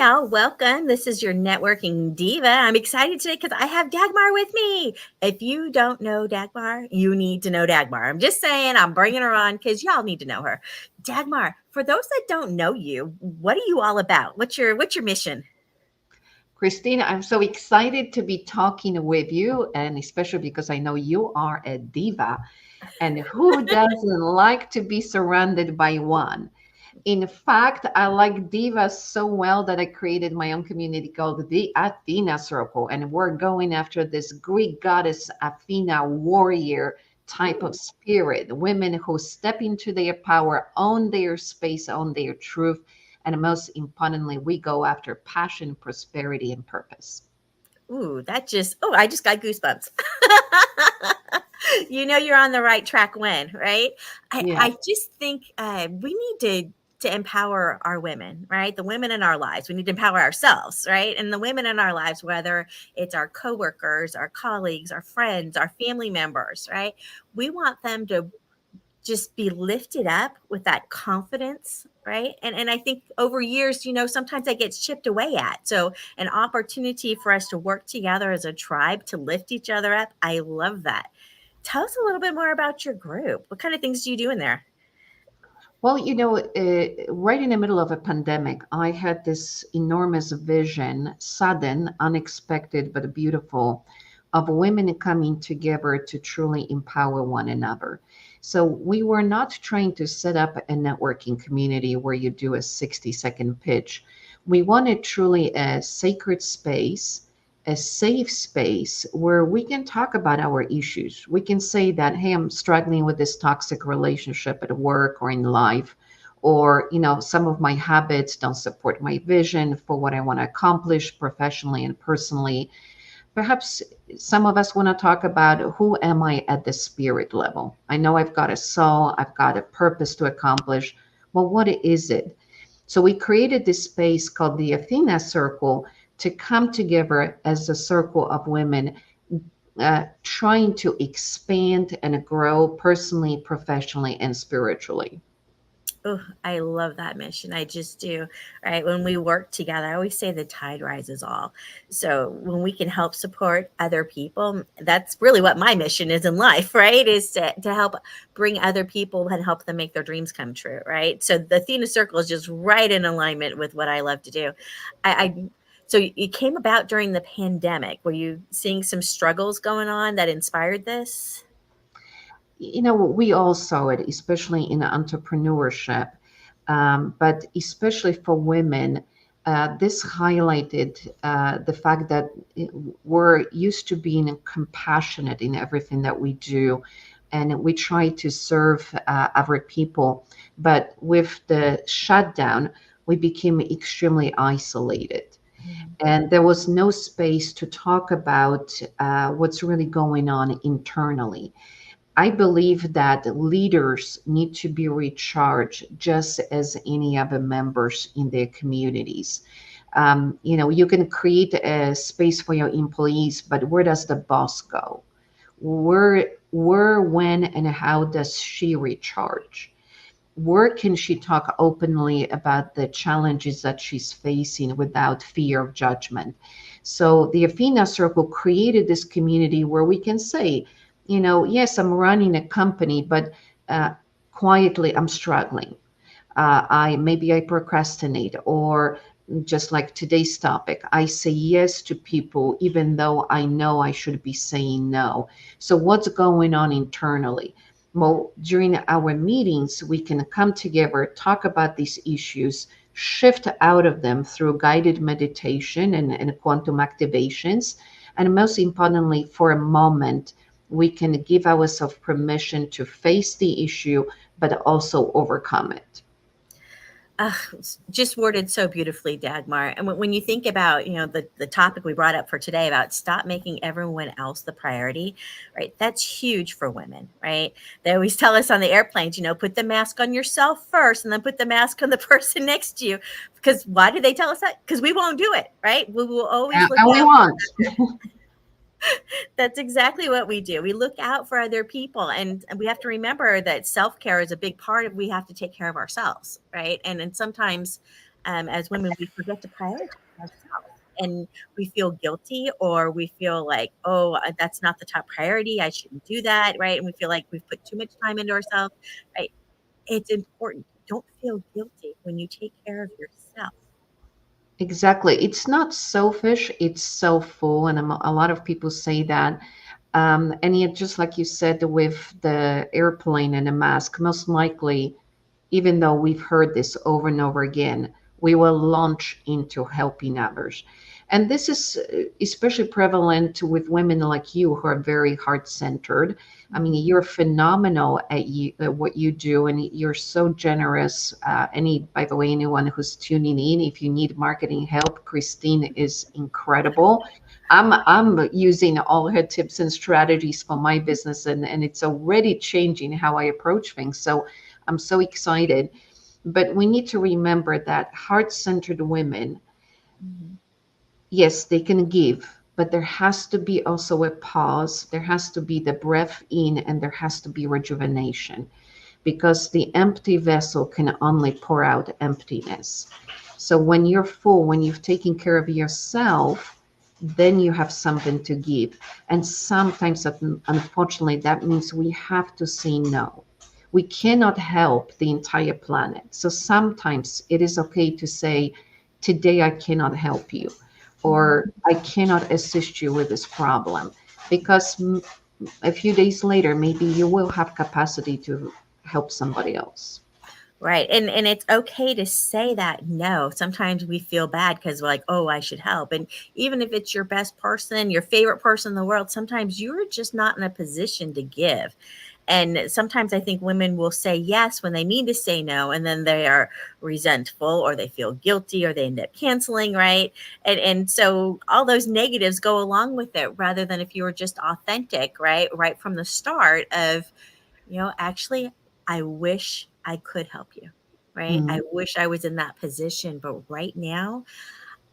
y'all. Welcome. This is your Networking Diva. I'm excited today because I have Dagmar with me. If you don't know Dagmar, you need to know Dagmar. I'm just saying, I'm bringing her on because y'all need to know her. Dagmar, for those that don't know you, what are you all about? What's your mission? Christina, I'm so excited to be talking with you, and especially because I know you are a diva, and who doesn't like to be surrounded by one? In fact, I like divas so well that I created my own community called the Athena Circle, and we're going after this Greek goddess Athena warrior type of Ooh. spirit, women who step into their power, own their space, own their truth, and most importantly, we go after passion, prosperity, and purpose. I just got goosebumps. You know you're on the right track when, right? Yeah. I just think we need to empower our women, right? The women in our lives. We need to empower ourselves, right? And the women in our lives, whether it's our coworkers, our colleagues, our friends, our family members, right? We want them to just be lifted up with that confidence, right? And I think over years, sometimes that gets chipped away at. So an opportunity for us to work together as a tribe to lift each other up. I love that. Tell us a little bit more about your group. What kind of things do you do in there? Well, right in the middle of a pandemic, I had this enormous vision, sudden, unexpected, but beautiful, of women coming together to truly empower one another. So we were not trying to set up a networking community where you do a 60-second pitch. We wanted truly a sacred space, a safe space where we can talk about our issues. We can say that, hey, I'm struggling with this toxic relationship at work or in life, or, some of my habits don't support my vision for what I want to accomplish professionally and personally. Perhaps some of us want to talk about who am I at the spirit level? I know I've got a soul, I've got a purpose to accomplish. Well, what is it? So we created this space called the Athena Circle to come together as a circle of women trying to expand and grow personally, professionally, and spiritually. Oh, I love that mission. I just do. Right. When we work together, I always say the tide rises all. So when we can help support other people, that's really what my mission is in life, right? Is to help bring other people and help them make their dreams come true. Right. So the Athena Circle is just right in alignment with what I love to do. I so it came about during the pandemic. Were you seeing some struggles going on that inspired this? We all saw it, especially in entrepreneurship, but especially for women. This highlighted the fact that we're used to being compassionate in everything that we do, and we try to serve other people. But with the shutdown, we became extremely isolated, and there was no space to talk about what's really going on internally. I believe that leaders need to be recharged just as any other members in their communities. You can create a space for your employees, but where does the boss go? When, and how does she recharge? Where can she talk openly about the challenges that she's facing without fear of judgment? So the Athena Circle created this community where we can say, yes, I'm running a company, but uh, quietly I'm struggling. I procrastinate, or just like today's topic, I say yes to people even though I know I should be saying no. So what's going on internally? Well, during our meetings, we can come together, talk about these issues, shift out of them through guided meditation and quantum activations. And most importantly, for a moment, we can give ourselves permission to face the issue, but also overcome it. Just worded so beautifully, Dagmar. And when you think about, the topic we brought up for today about stop making everyone else the priority, right? That's huge for women, right? They always tell us on the airplanes, put the mask on yourself first and then put the mask on the person next to you. Because why do they tell us that? Because we won't do it, right? We will always look And we out. want. That's exactly what we do. We look out for other people, and we have to remember that self-care is a big part of we have to take care of ourselves, right? And sometimes As women, we forget to prioritize ourselves, and we feel guilty, or we feel like, oh, that's not the top priority. I shouldn't do that, right? And we feel like we've put too much time into ourselves, right? It's important. Don't feel guilty when you take care of yourself. Exactly. It's not selfish, it's selfful. And a lot of people say that. And yet, just like you said with the airplane and the mask, most likely, even though we've heard this over and over again, we will launch into helping others. And this is especially prevalent with women like you who are very heart centered. I mean, Mhm. you're phenomenal at what you do, and you're so generous. By the way, anyone who's tuning in, if you need marketing help, Christine is incredible. I'm using all her tips and strategies for my business, and it's already changing how I approach things. So I'm so excited. But we need to remember that heart centered women, Mhm. yes, they can give, but there has to be also a pause. There has to be the breath in, and there has to be rejuvenation, because the empty vessel can only pour out emptiness. So when you're full, when you've taken care of yourself, then you have something to give. And sometimes, unfortunately, that means we have to say no. We cannot help the entire planet. So sometimes it is okay to say, today I cannot help you, or Mhm. I cannot assist you with this problem, because a few days later, maybe you will have capacity to help somebody else. Right. And it's okay to say that no. Sometimes we feel bad because we're like, oh, I should help. And even if it's your best person, your favorite person in the world, sometimes you're just not in a position to give. And sometimes I think women will say yes when they mean to say no, and then they are resentful, or they feel guilty, or they end up canceling, right? And so all those negatives go along with it, rather than if you were just authentic, right from the start of, actually, I wish I could help you, right? I Mm, wish I was in that position, but right now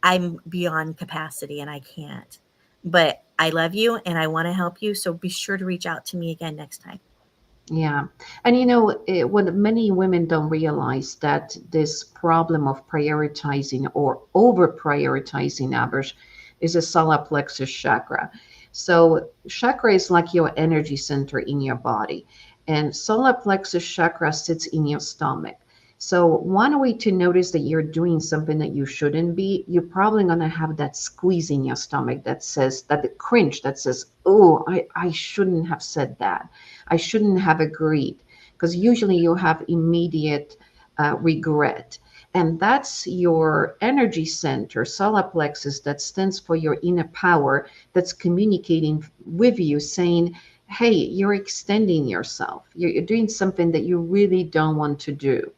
I'm beyond capacity and I can't. But I love you and I want to help you. So be sure to reach out to me again next time. yeah. And what many women don't realize, that this problem of prioritizing or over prioritizing others is a solar plexus chakra. So chakra is like your energy center in your body, and solar plexus chakra sits in your stomach. So one way to notice that you're doing something that you shouldn't be, you're probably gonna have that squeeze in your stomach that says, that the cringe that says, oh, I shouldn't have said that. I shouldn't have agreed. Because usually you have immediate regret. And that's your energy center, solar plexus, that stands for your inner power, that's communicating with you, saying, hey, you're extending yourself. You're doing something that you really don't want to do.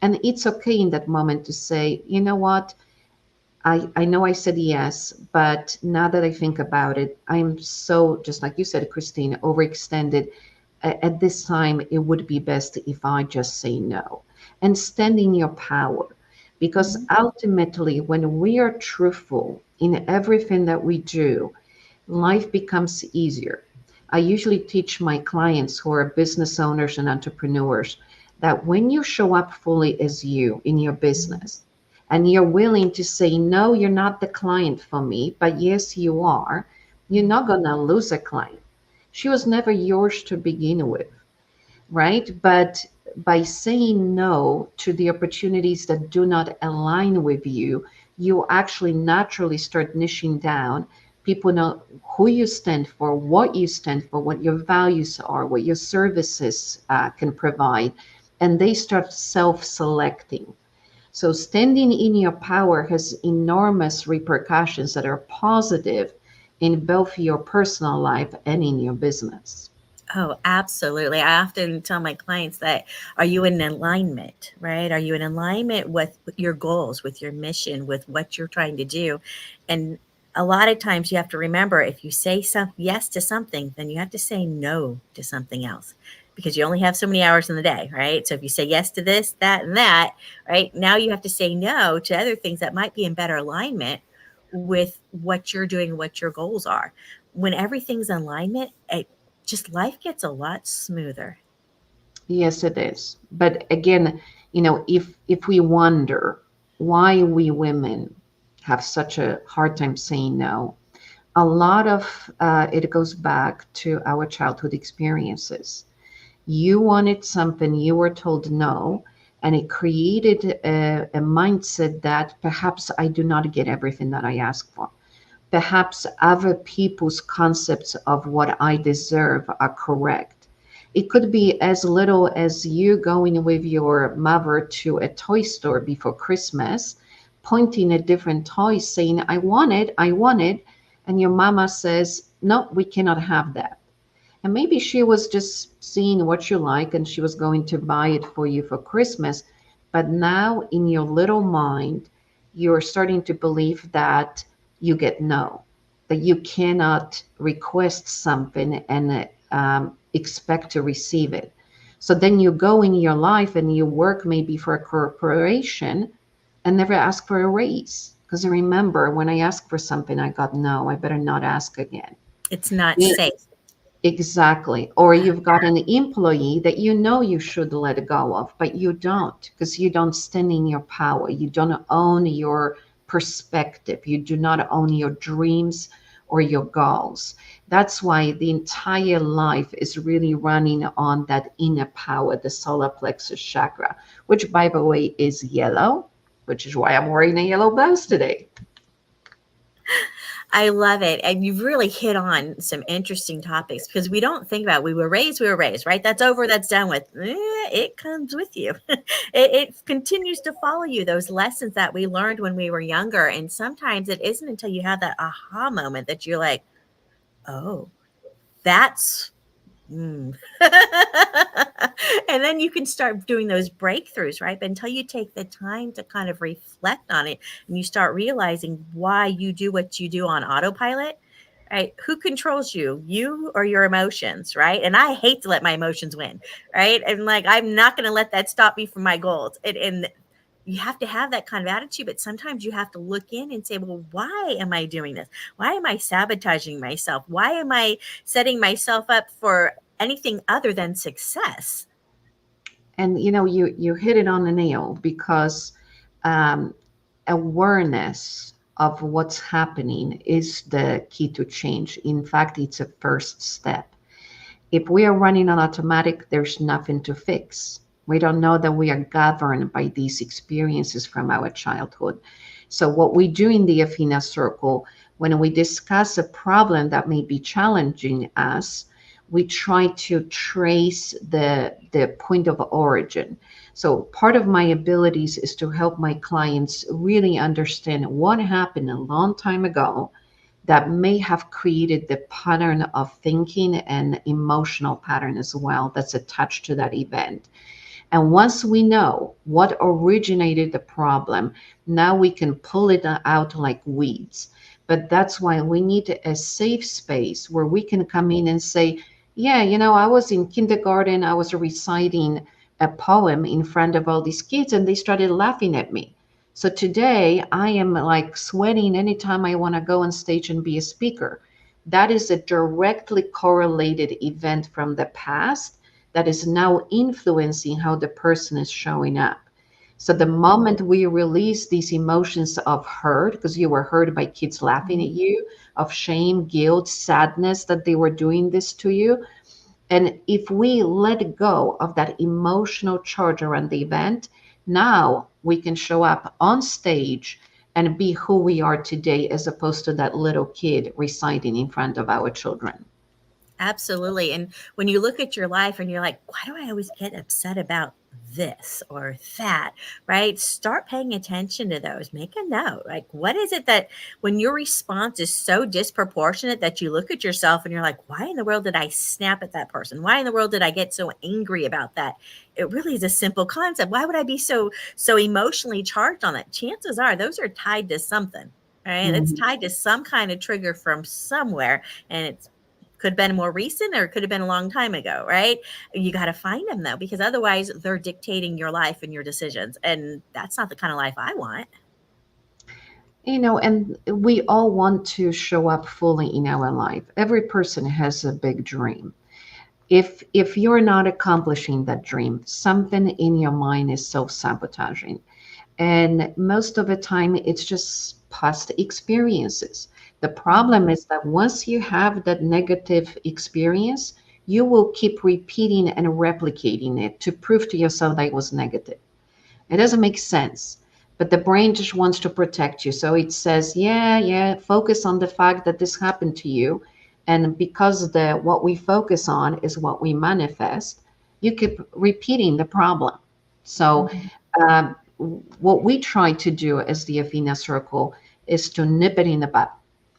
And it's okay in that moment to say, you know what? I know I said yes, but now that I think about it, I'm so, just like you said, Christine, overextended. At this time, it would be best if I just say no and stand in your power. Because Mhm. ultimately, when we are truthful in everything that we do, life becomes easier. I usually teach my clients who are business owners and entrepreneurs that when you show up fully as you in your Mhm. business, and you're willing to say, no, you're not the client for me, but yes, you are, you're Mhm. not going to lose a client. She was never yours to begin with, right? But by saying no to the opportunities that do not align with you, you actually naturally start niching down. People know who you stand for, what you stand for, what your values are, what your services can provide, and they start self selecting. So, standing in your power has enormous repercussions that are positive in both your personal life and in your business. Oh, absolutely. I often tell my clients that, are you in alignment, right? Are you in alignment with your goals, with your mission, with what you're trying to do? And a lot of times you have to remember, if you say yes to something, then you have to say no to something else, because you only have so many hours in the day, right? So if you say yes to this, that, and that, right, now you have to say no to other things that might be in better alignment with what you're doing, what your goals are. When everything's in alignment, just life gets a lot smoother. Yes, it is. But again, if we wonder why we women have such a hard time saying no. A lot of it goes back to our childhood experiences. You wanted something, you were told no, and it created a mindset that perhaps I do not get everything that I ask for. Perhaps other people's concepts of what I deserve are correct. It could be as little as you going with your mother to a toy store before Christmas, pointing at different toys, saying, I want it. And your mama says, no, we cannot have that. And maybe she was just seeing what you like and she was going to buy it for you for Christmas. But now in your little mind, you're starting to believe that you get no, that you cannot request something and expect to receive it. So then you go in your life and you work maybe for a corporation and never ask for a raise. Because I remember when I asked for something, I got no, I better not ask again. It's not Yeah. safe. Exactly. Or you've got an employee that you know you should let go of, but you don't because you don't stand in your power. You don't own your perspective. You do not own your dreams or your goals. That's why the entire life is really running on that inner power, the solar plexus chakra, which, by the way, is yellow, which is why I'm wearing a yellow blouse today. I love it. And you've really hit on some interesting topics because we don't think about we were raised, right? That's over, that's done with. It comes with you. It continues to follow you, those lessons that we learned when we were younger. And sometimes it isn't until you have that aha moment that you're like, oh, that's Mm. And then you can start doing those breakthroughs, right? But until you take the time to kind of reflect on it and you start realizing why you do what you do on autopilot, right? Who controls you, you or your emotions, right? And I hate to let my emotions win, right? And like, I'm not going to let that stop me from my goals. And you have to have that kind of attitude, but sometimes you have to look in and say, well, why am I doing this? Why am I sabotaging myself? Why am I setting myself up for anything other than success? And you hit it on the nail because um, awareness of what's happening is the key to change. In fact, it's a first step. If we are running on automatic, there's nothing to fix. We don't know that we are governed by these experiences from our childhood. So, what we do in the Athena Circle, when we discuss a problem that may be challenging us, we try to trace the point of origin. So, part of my abilities is to help my clients really understand what happened a long time ago that may have created the pattern of thinking and emotional pattern as well that's attached to that event. And once we know what originated the problem, now we can pull it out like weeds. But that's why we need a safe space where we can come in and say, yeah, I was in kindergarten, I was reciting a poem in front of all these kids, and they started laughing at me. So today I am like sweating anytime I want to go on stage and be a speaker. That is a directly correlated event from the past that is now influencing how the person is showing up. So the moment we release these emotions of hurt, because you were hurt by kids laughing at you, of shame, guilt, sadness that they were doing this to you, and if we let go of that emotional charge around the event, now we can show up on stage and be who we are today as opposed to that little kid reciting in front of our children. Absolutely. And when you look at your life and you're like, why do I always get upset about this or that? Right? Start paying attention to those. Make a note. Like, what is it that when your response is so disproportionate that you look at yourself and you're like, why in the world did I snap at that person? Why in the world did I get so angry about that? It really is a simple concept. Why would I be so emotionally charged on that? Chances are those are tied to something. Right? It's Mhm. tied to some kind of trigger from somewhere. And it's could have been more recent or it could have been a long time ago, right? You got to find them though, because otherwise they're dictating your life and your decisions. And that's not the kind of life I want. And we all want to show up fully in our life. Every person has a big dream. If you're not accomplishing that dream, something in your mind is self-sabotaging. And most of the time, it's just past experiences. The Mhm. problem is that once you have that negative experience, you will keep repeating and replicating it to prove to yourself that it was negative. It doesn't make sense. But the brain just wants to protect you. So it says, yeah, yeah, focus on the fact that this happened to you. And because the what we focus on is what we manifest, you keep repeating the problem. So Mhm. um, what we try to do as the Athena Circle is to nip it in the bud.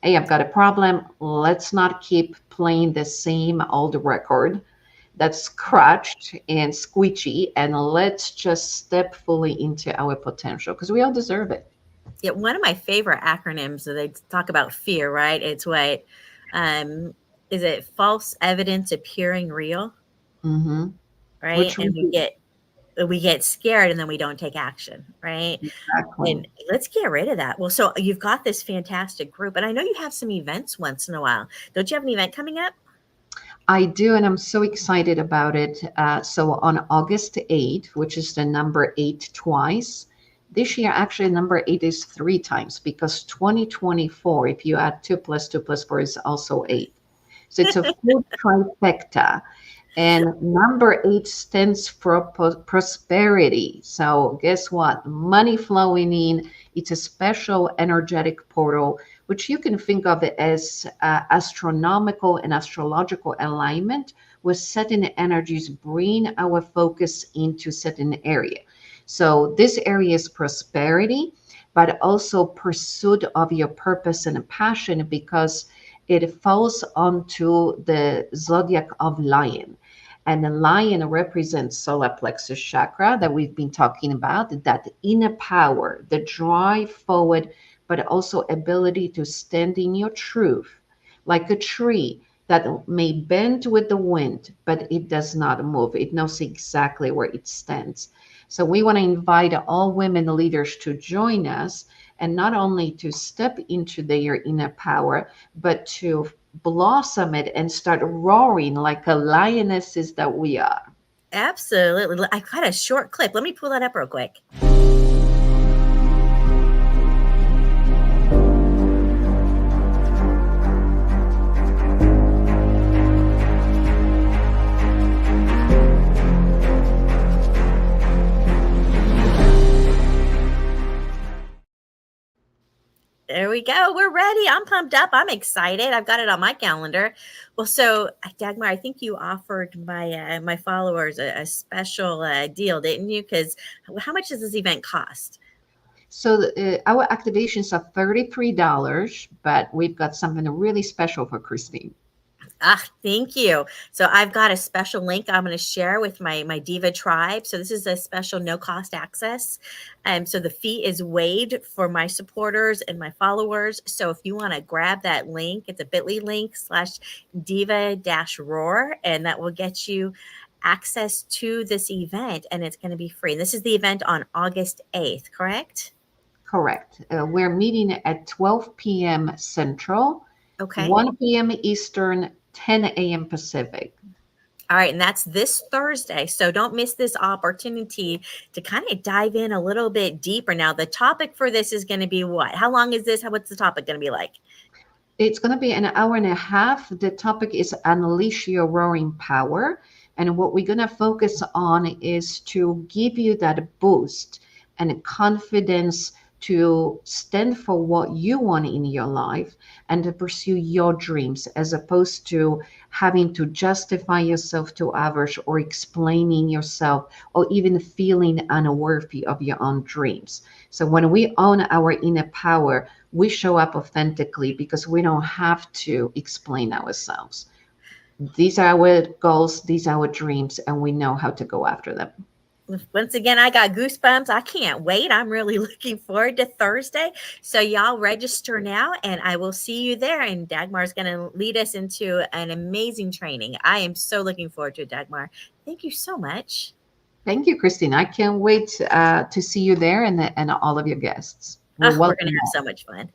Hey, I've got a problem. Let's not keep playing the same old record that's scratched and squishy, and let's just step fully into our potential because we all deserve it. Yeah, one of my favorite acronyms, so they talk about fear, right? It's what, um, is it false evidence appearing real, Hmm. right? Which And we do. we get scared and then we don't take action, right? Exactly. And let's get rid of that. Well, so you've got this fantastic group, and I know you have some events once in a while. Don't you have an event coming up? I do, and I'm so excited about it. So on August 8th, which is the number eight twice, this year actually number eight is three times because 2024, if you add two plus two plus four, is also eight. So it's a full trifecta. And number eight stands for prosperity. So, guess what? Money flowing in. It's a special energetic portal, which you can think of it as astronomical and astrological alignment, where certain energies bring our focus into certain area. So, this area is prosperity, but also pursuit of your purpose and passion because it falls onto the zodiac of lion, and the lion represents solar plexus chakra that we've been talking about, that inner power, the drive forward, but also ability to stand in your truth, like a tree that may bend with the wind, but it does not move. It knows exactly where it stands. So we want to invite all women leaders to join us, and not only to step into their inner power, but to blossom it and start roaring like a lionesses that we are. Absolutely. I got a short clip. Let me pull that up real quick. There we go. We're ready. I'm pumped up. I'm excited. I've got it on my calendar. Well, so Dagmar, I think you offered my followers a special deal, didn't you? Because how much does this event cost? So our activations are $33, but we've got something really special for Christine. Ah, thank you. So I've got a special link I'm going to share with my Diva tribe. So this is a special no cost access. So the fee is waived for my supporters and my followers. So if you want to grab that link, it's a bit.ly link / diva dash roar, and that will get you access to this event, and it's going to be free. And this is the event on August 8th, correct? Correct. We're meeting at 12 p.m. Central, Okay. 1 p.m. Eastern, 10 a.m. Pacific. All right, and that's this Thursday. So don't miss this opportunity to kind of dive in a little bit deeper. Now, the topic for this is going to be what? How long is this? What's the topic going to be like? It's going to be an hour and a half. The topic is Unleash Your Roaring Power. And what we're going to focus on is to give you that boost and confidence to stand for what you want in your life and to pursue your dreams, as opposed to having to justify yourself to others or explaining yourself or even feeling unworthy of your own dreams. So when we own our inner power, we show up authentically because we don't have to explain ourselves. These are our goals, these are our dreams, and we know how to go after them. Once again, I got goosebumps. I can't wait. I'm really looking forward to Thursday. So, y'all register now, and I will see you there. And Dagmar is going to lead us into an amazing training. I am so looking forward to it, Dagmar. Thank you so much. Thank you, Christine. I can't wait to see you there and all of your guests. We Oh, we're going welcome to have you. so much fun.